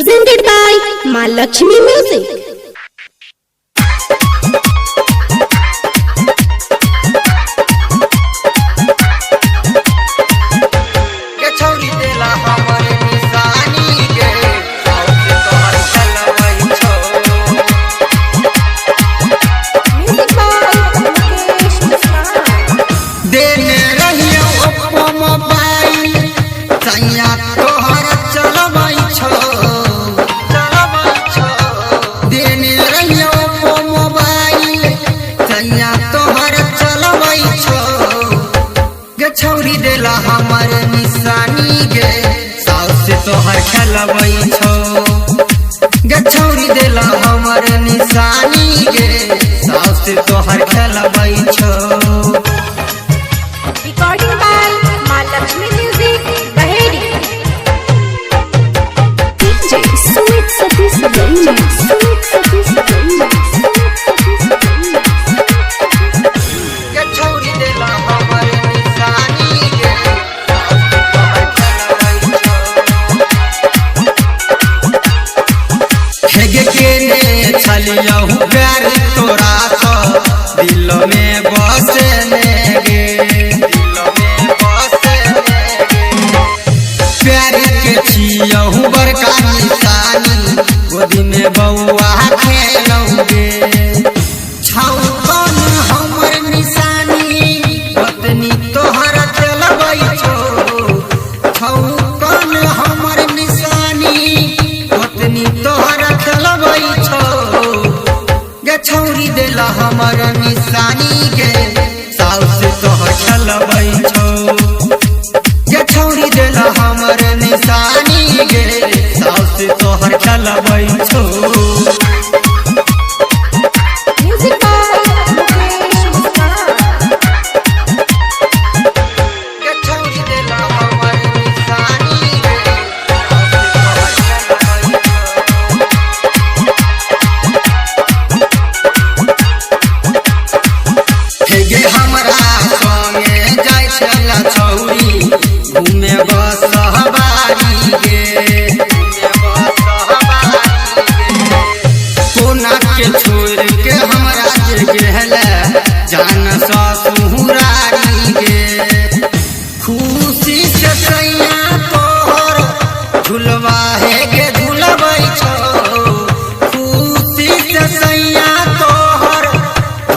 presented by Ma Lakshmi Music. छौरी देला हमर निशानी गे साउस से तोहर खेलबै छौ गे छौरी देला हमर निशानी गे साउस से तोहर खेलबै छौ। Recording by Ma Lakshmi Music, Baheri. DJ Sumit Satish Benji. गे छौरी देला हमर छलियहु प्यार तोरा तो दिल में बसने गे दिल में बसने गे प्यार के छियहु बड़का निशानी गोदी में बउआ खेलौगे छौ कौन हमर निशानी पत्नी तोहर चलबै छौ छौ कौन हमर निशानी पत्नी तोहर चलबै छौ गे छौरी देला हमर निशानी गे साउस तोहर खेलबै छौ गे छौरी देला हमर निशानी गे साउस तोहर खेलबै छौ। Music by Mukesh Muskan. गे छौरी देला हमर निशानी गे साउस तोहर गे हमरा संगे जाय छला छौरी घूमे बसहबारी गे घूमे बसहबारी गे कोना के छोड़ के हमरा जे गेला जान ससुरारी गे खुशी से सैया तोहर झुलवा है गे झुलबै छौ खुशी से सैया तोहर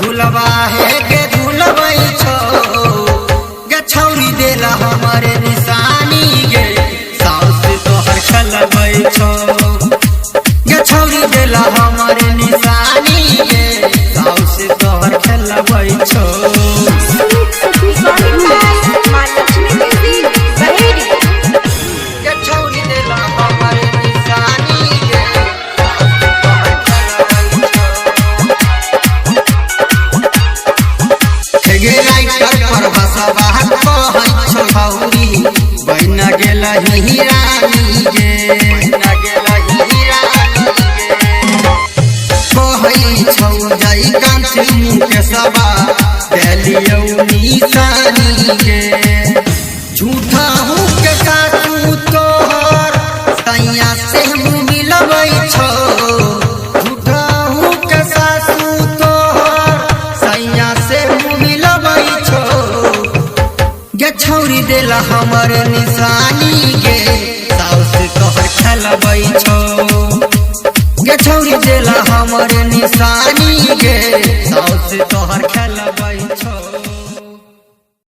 झुलवा है गे झुलबै छौ गे छौरी देला हमर निशानी गे साउस तोहर खेलबै छौ गे छौरी देला हमर निशानी गे साउस तोहर खेलबै छौ। Recording by Ma Lakshmi Music, Baheri. गे छौरी देला हमर निशानी गे गे राइटर पर भसवा कहै छौ छौरी बन गेलहि रानी गे बन गेलहि रानी गे कहै छौ जय कांची के सबा देलियौ निशानी गे झूठा हूँ के सासू तोहर सैया से मिलबै छौ झूठा हूँ के सासू तोहर सैया से मिलबै छौ गे छौरी देला हमर निशानी गे साउस तोहर खेलबै छौ गे छौरी देला हमर निशानी गे साउस तोहर